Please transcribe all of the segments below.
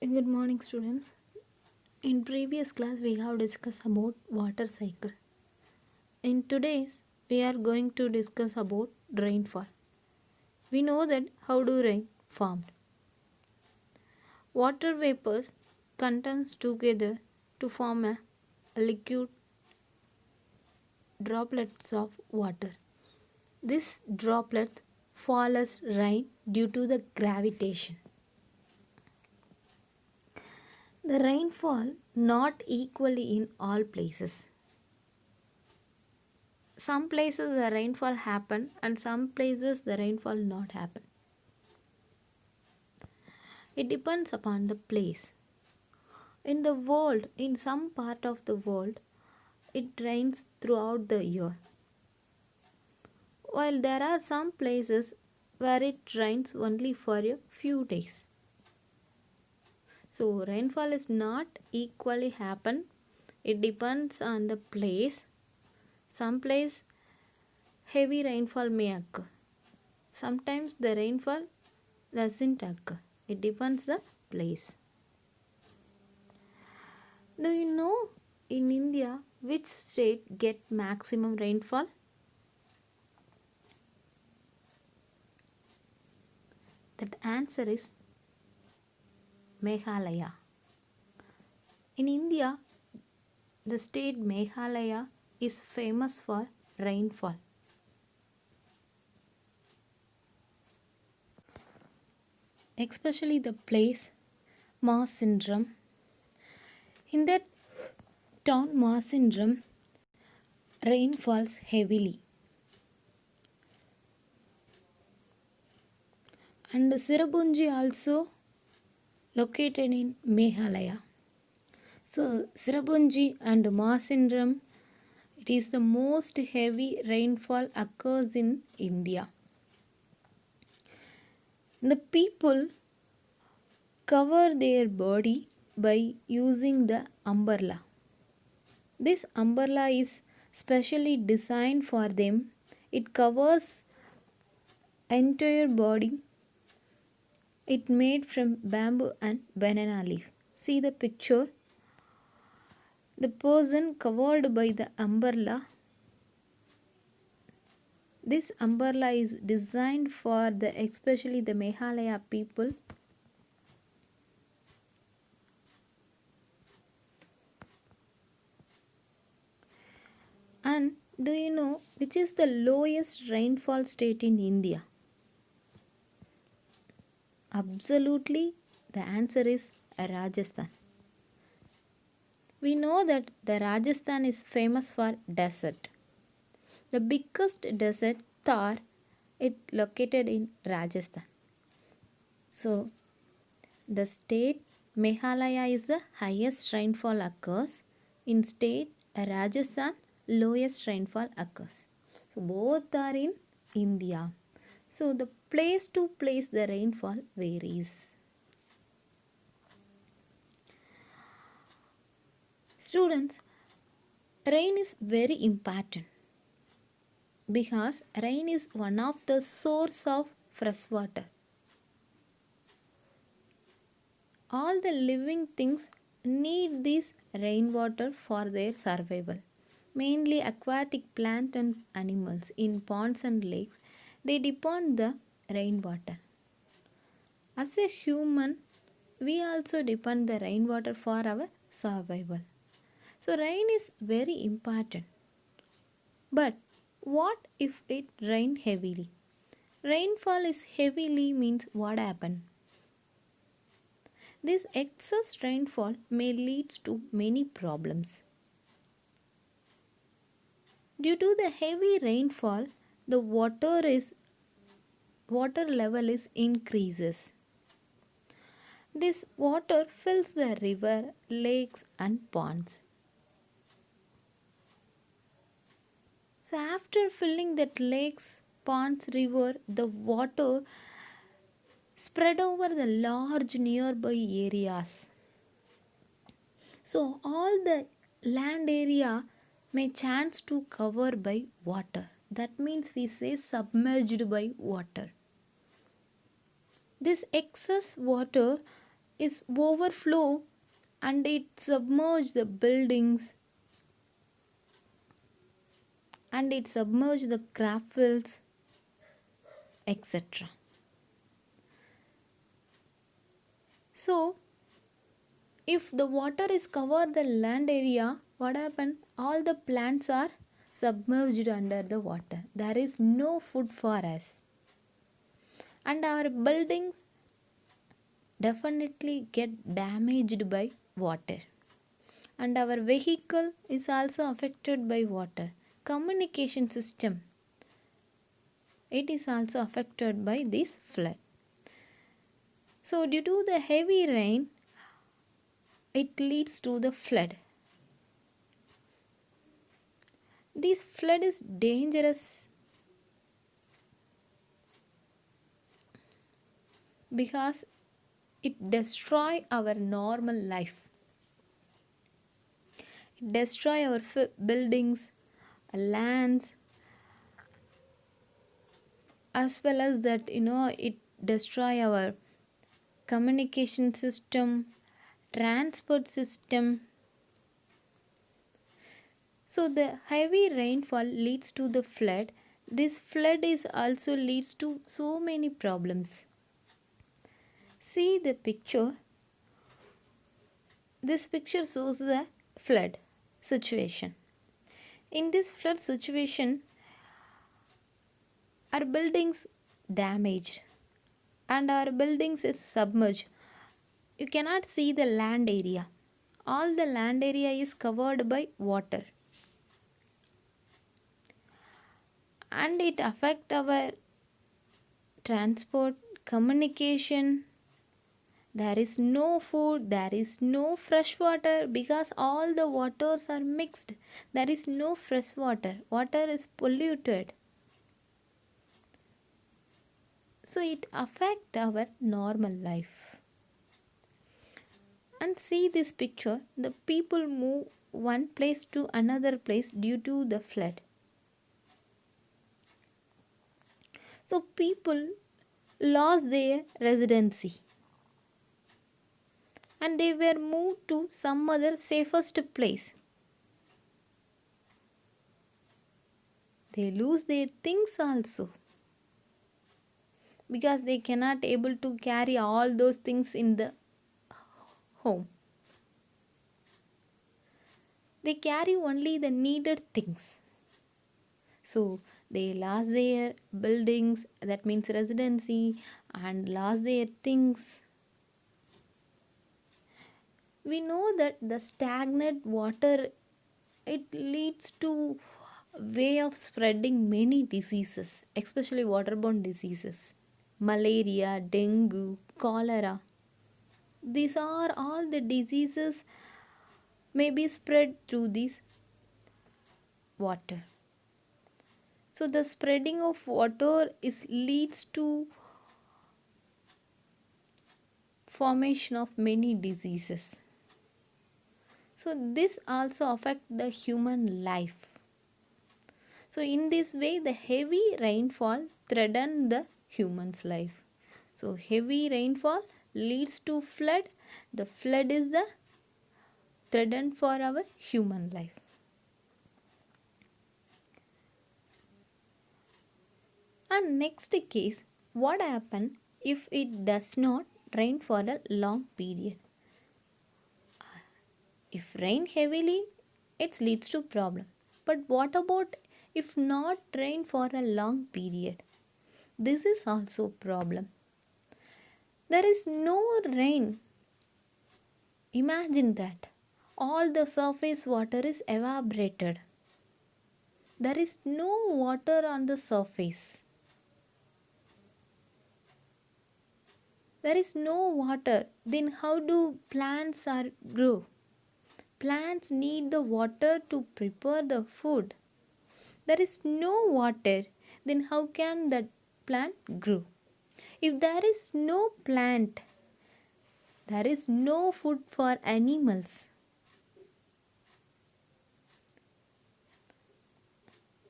Good morning, students. In previous class, we have discussed about water cycle. In today's, we are going to discuss about rainfall. We know that how do rain formed. Water vapors condense together to form a liquid droplets of water. This droplets fall as rain due to the gravitation. The rainfall not equally in all places. Some places the rainfall happen and some places the rainfall not happen. It depends upon the place. In the world, in some part of the world, it rains throughout the year. While there are some places where it rains only for a few days. So rainfall is not equally happen. It depends on the place. Some place heavy rainfall may occur. Sometimes the rainfall doesn't occur. It depends the place. Do you know in India which state get maximum rainfall? That answer is Meghalaya. In India, the state Meghalaya is famous for rainfall. Especially the place Mawsynram. In that town Mawsynram, rain falls heavily. And Sirabunji also located in Meghalaya. So Sirabunji and Mawsynram, it is the most heavy rainfall occurs in India. The people cover their body by using the umbrella. This umbrella is specially designed for them. It covers entire body. It made from bamboo and banana leaf. See the picture. The person covered by the umbrella. This umbrella is designed for especially the Meghalaya people. And do you know which is the lowest rainfall state in India? Absolutely, the answer is Rajasthan. We know that the Rajasthan is famous for desert. The biggest desert, Thar, it located in Rajasthan. So, the state Meghalaya is the highest rainfall occurs. In state Rajasthan, lowest rainfall occurs. So, both are in India. So, the place to place the rainfall varies. Students, rain is very important because rain is one of the source of fresh water. All the living things need this rainwater for their survival. Mainly aquatic plant and animals in ponds and lakes, they depend the rainwater. As a human, we also depend the rainwater for our survival. So rain is very important. But what if it rain heavily? Rainfall is heavily means what happen? This excess rainfall may lead to many problems. Due to the heavy rainfall, the water level is increases. This water fills the river, lakes and ponds. So after filling that lakes, ponds, river, the water spread over the large nearby areas. So all the land area may chance to cover by water. That means we say submerged by water. This excess water is overflow and it submerged the buildings and it submerged the craft fields, etc. So if the water is covered the land area, what happened? All the plants are submerged under the water. There is no food for us. And our buildings definitely get damaged by water. And our vehicle is also affected by water. Communication system, it is also affected by this flood. So due to the heavy rain, it leads to the flood. This flood is dangerous because it destroy our normal life. It destroy our buildings, lands, as well as that it destroy our communication system, transport system. So the heavy rainfall leads to the flood. This flood is also leads to so many problems. See the picture. This picture shows the flood situation. In this flood situation, our buildings damaged and our buildings is submerged. You cannot see the land area. All the land area is covered by water. And it affect our transport, communication. There is no food, there is no fresh water because all the waters are mixed. There is no fresh water. Water is polluted. So it affect our normal life. And see this picture, the people move one place to another place due to the flood. So people lost their residency and they were moved to some other safest place. They lose their things also because they cannot able to carry all those things in the home. They carry only the needed things. So they lost their buildings, that means residency, and lost their things. We know that the stagnant water, it leads to way of spreading many diseases, especially waterborne diseases. Malaria, dengue, cholera. These are all the diseases may be spread through this water. So the spreading of water is leads to formation of many diseases. So this also affect the human life. So in this way the heavy rainfall threaten the human's life. So heavy rainfall leads to flood. The flood is the threaten for our human life. And next case, what happen if it does not rain for a long period? If rain heavily, it leads to problem. But what about if not rain for a long period? This is also problem. There is no rain. Imagine that. All the surface water is evaporated. There is no water on the surface. There is no water. Then how do plants grow? Plants need the water to prepare the food. There is no water. Then how can that plant grow? If there is no plant, there is no food for animals.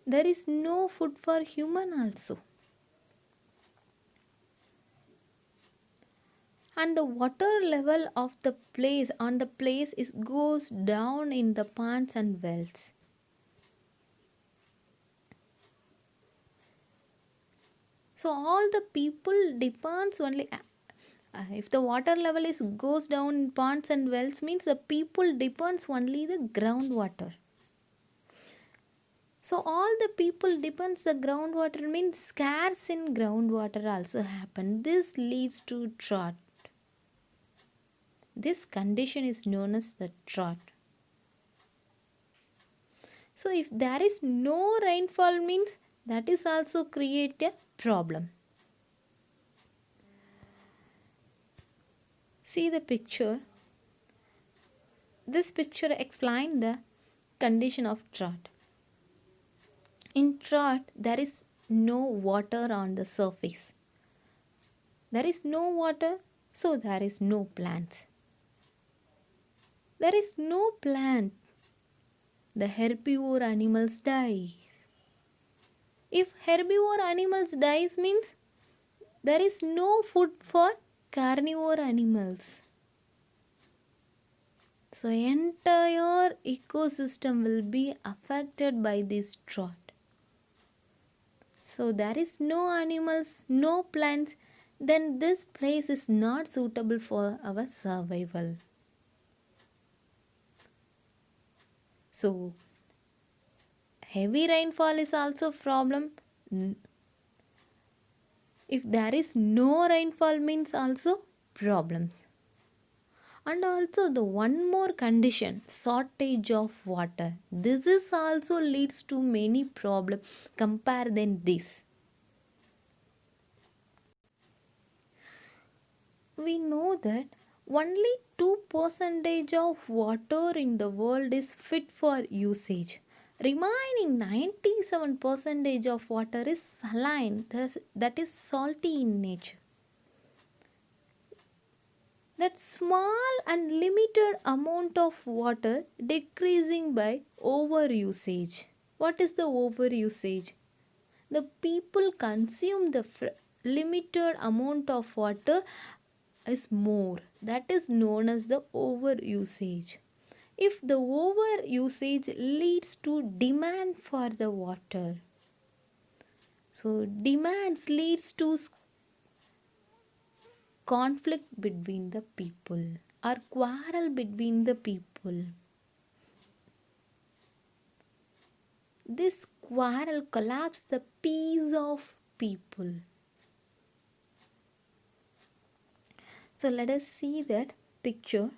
There is no food for human also. and the water level of the place on the place is goes down in the ponds and wells. So all the people depends only if the water level is goes down in ponds and wells means the people depends only the groundwater. So all the people depends the groundwater means scarce in groundwater also happen. This leads to drought. This condition is known as the drought. So if there is no rainfall means that is also create a problem. See the picture. This picture explains the condition of drought. In drought there is no water on the surface. There is no water, so there is no plants. There is no plant. The herbivore animals die. If herbivore animals dies means there is no food for carnivore animals. So entire ecosystem will be affected by this drought. So there is no animals, no plants, then this place is not suitable for our survival. So heavy rainfall is also a problem. If there is no rainfall means also problems. And also the one more condition, shortage of water. This is also leads to many problems compare than this. We know that only 2% of water in the world is fit for usage. Remaining 97% of water is saline, that is salty in nature. That small and limited amount of water decreasing by overusage. What is the overusage? The people consume the limited amount of water is more. That is known as the overusage. If the overusage leads to demand for the water, so demands leads to conflict between the people or quarrel between the people. This quarrel collapses the peace of people. So let us see that picture.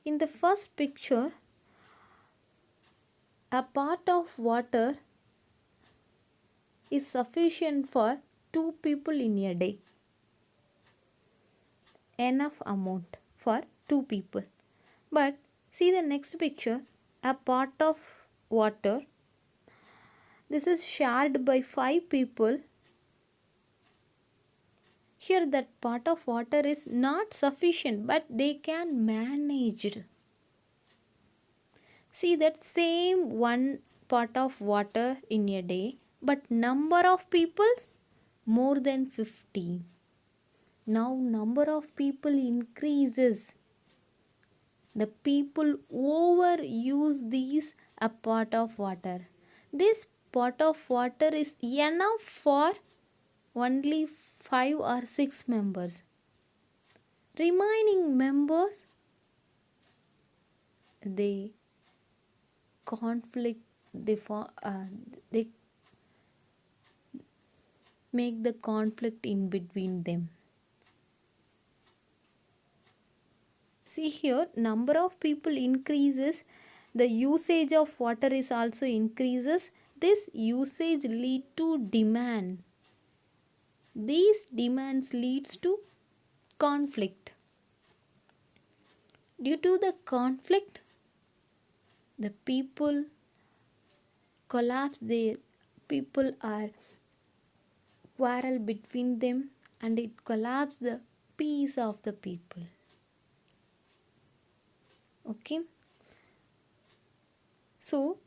In the first picture, a part of water is sufficient for 2 people in a day. Enough amount for 2 people. But see the next picture, a part of water, this is shared by 5 people. Here that part of water is not sufficient but they can manage it. See that same one part of water in a day but number of people more than 15. Now number of people increases. The people overuse these a pot of water. This pot of water is enough for only 5 or 6 members. Remaining members, they conflict, they make the conflict in between them. See here, number of people increases, the usage of water is also increases. This usage lead to demand. These demands leads to conflict. Due to the conflict, the people collapse, their people are quarrel between them and it collapse the peace of the people. Okay. So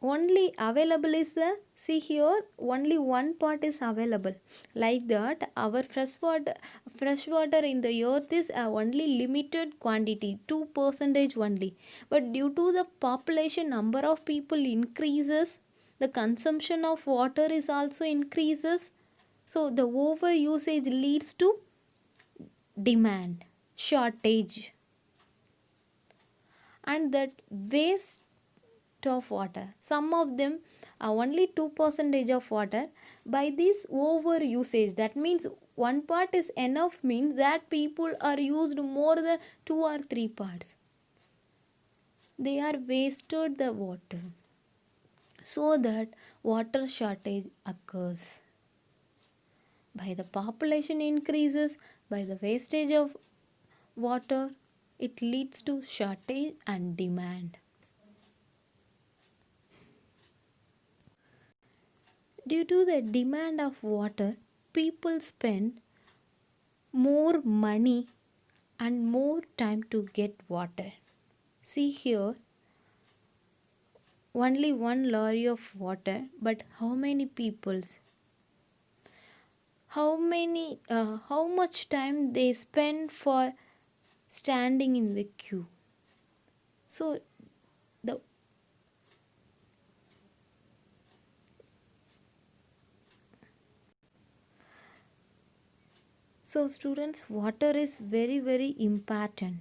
only available is the, see here, only one part is available. Like that our fresh water in the earth is only limited quantity, 2 percentage only. But due to the population, number of people increases, the consumption of water is also increases. So the over usage leads to demand, shortage, and that waste of water. Some of them are only 2 percentage of water. By this over usage, that means one part is enough, means that people are used more than 2 or 3 parts. They are wasted the water, so that water shortage occurs. By the population increases, by the wastage of water, it leads to shortage and demand. Due to the demand of water, people spend more money and more time to get water. See here, only one lorry of water, but how many peoples? How much time they spend for standing in the queue? So the so students, water is very very important.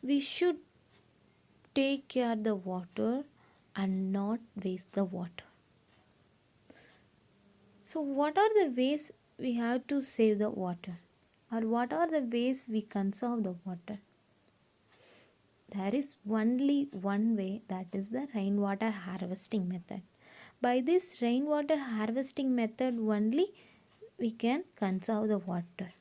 We should take care the water and not waste the water. So what are the ways we have to save the water, or what are the ways we conserve the water? There is only one way, that is the rainwater harvesting method. By this rainwater harvesting method only we can conserve the water.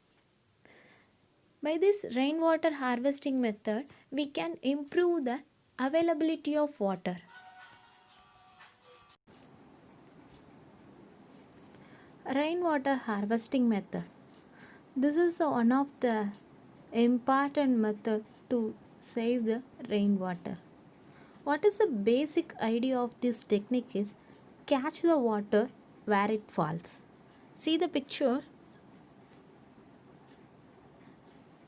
By this rainwater harvesting method we can improve the availability of water. Rainwater harvesting method. This is the one of the important method to save the rainwater. What is the basic idea of this technique is catch the water where it falls. See the picture?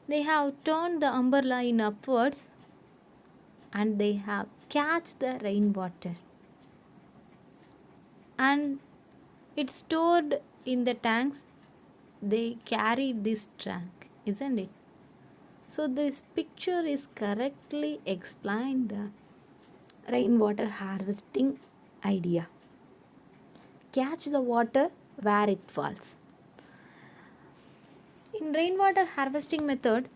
They have turned the umbrella in upwards and they have catch the rainwater. And it's stored in the tanks. They carry this tank, isn't it? So this picture is correctly explained the rainwater harvesting idea. Catch the water where it falls. In rainwater harvesting method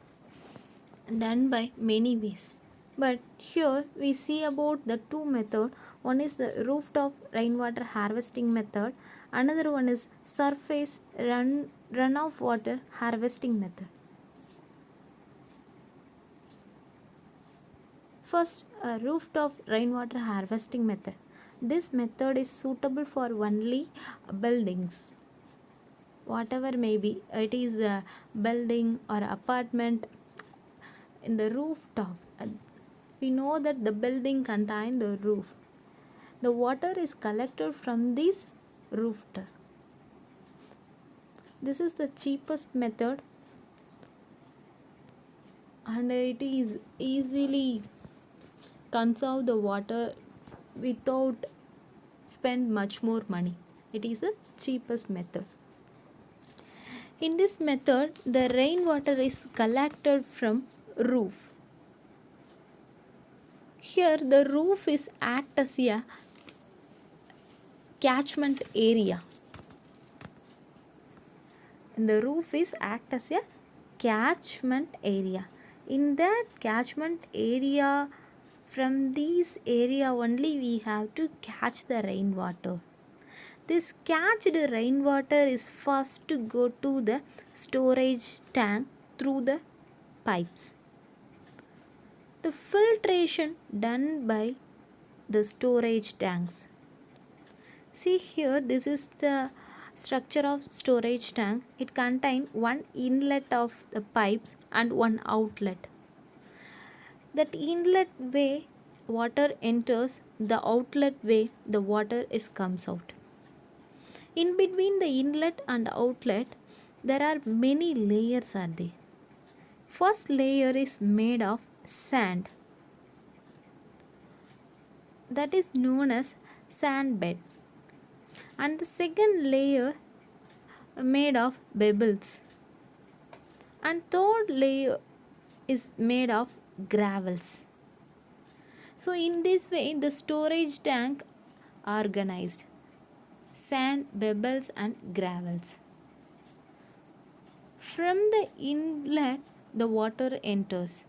done by many ways, but here we see about the two method. One is the rooftop rainwater harvesting method, another one is surface runoff water harvesting method. First, a rooftop rainwater harvesting method. This method is suitable for only buildings, whatever may be. It is a building or apartment in the rooftop. We know that the building contains the roof. The water is collected from this rooftop. This is the cheapest method and it is easily conserve the water without spend much more money. It is the cheapest method. In this method, the rainwater is collected from roof. Here the roof is act as a catchment area. And the roof is act as a catchment area. In that catchment area, from this area only we have to catch the rainwater. This catched rainwater is first to go to the storage tank through the pipes. The filtration done by the storage tanks. See here, this is the structure of storage tank. It contains one inlet of the pipes and one outlet. That inlet way water enters the outlet way, the water is comes out. In between the inlet and outlet, there are many layers are there. First layer is made of sand, that is known as sand bed, and the second layer made of pebbles, and third layer is made of gravels. So in this way the storage tank organized sand, pebbles and gravels. From the inlet the water enters,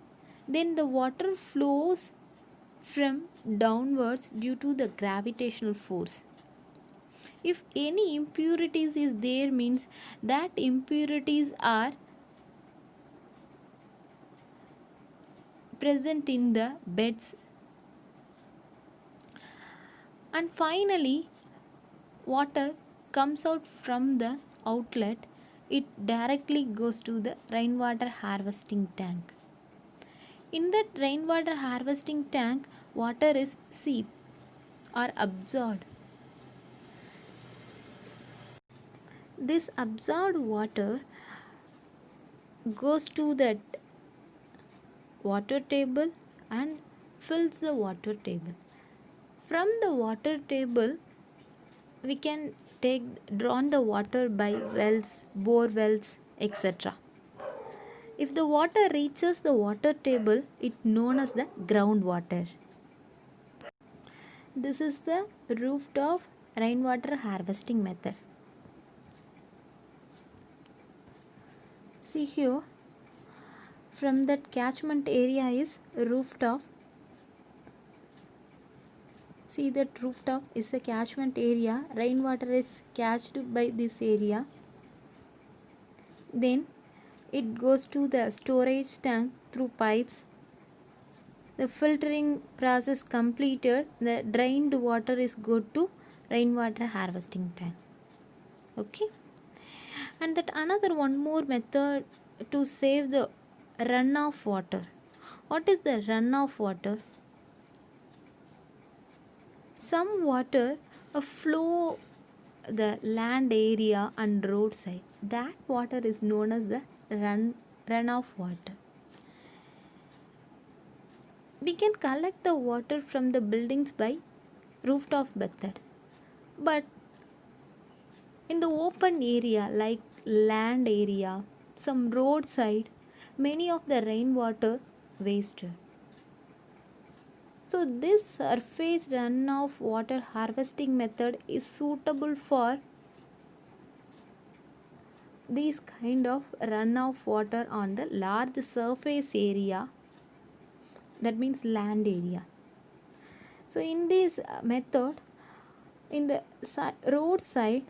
then the water flows from downwards due to the gravitational force. If any impurities is there, means that impurities are present in the beds. And finally water comes out from the outlet, it directly goes to the rainwater harvesting tank. In that rainwater harvesting tank, water is seeped or absorbed. This absorbed water goes to that water table and fills the water table. From the water table, we can take drawn the water by wells, bore wells, etc. If the water reaches the water table, it known as the groundwater. This is the rooftop rainwater harvesting method. See here, from that catchment area is rooftop. See that rooftop is a catchment area. Rainwater is catched by this area. Then it goes to the storage tank through pipes. The filtering process completed, the drained water is good to rainwater harvesting tank. Okay. And that another one more method to save the runoff water. What is the runoff water? Some water flow the land area and roadside. That water is known as the runoff water. We can collect the water from the buildings by rooftop method, but in the open area like land area, some roadside, many of the rainwater wasted. So this surface runoff water harvesting method is suitable for these kind of runoff water on the large surface area, that means land area. So in this method, in the roadside,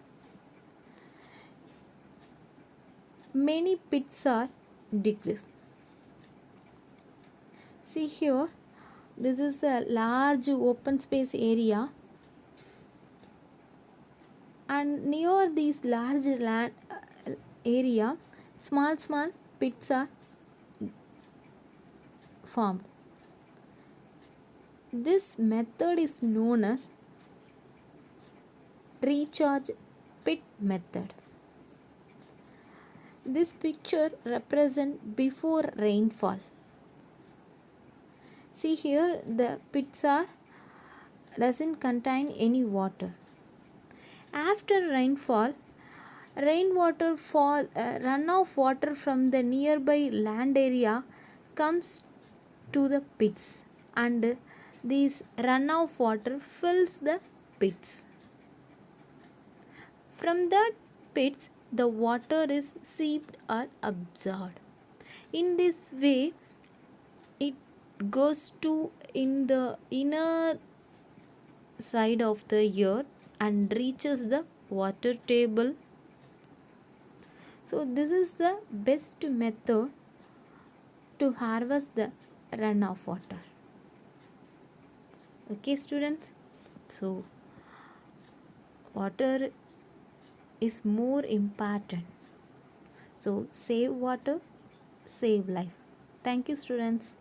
many pits are digged. See here, this is a large open space area, and near this large land area, small pits are formed. This method is known as recharge pit method. This picture represents before rainfall. See here, the pits are doesn't contain any water. After rainfall, runoff water from the nearby land area comes to the pits, and this runoff water fills the pits. From that pits, the water is seeped or absorbed. In this way, it goes to in the inner side of the earth and reaches the water table. So this is the best method to harvest the runoff water. Okay students, so water is more important. So save water, save life. Thank you students.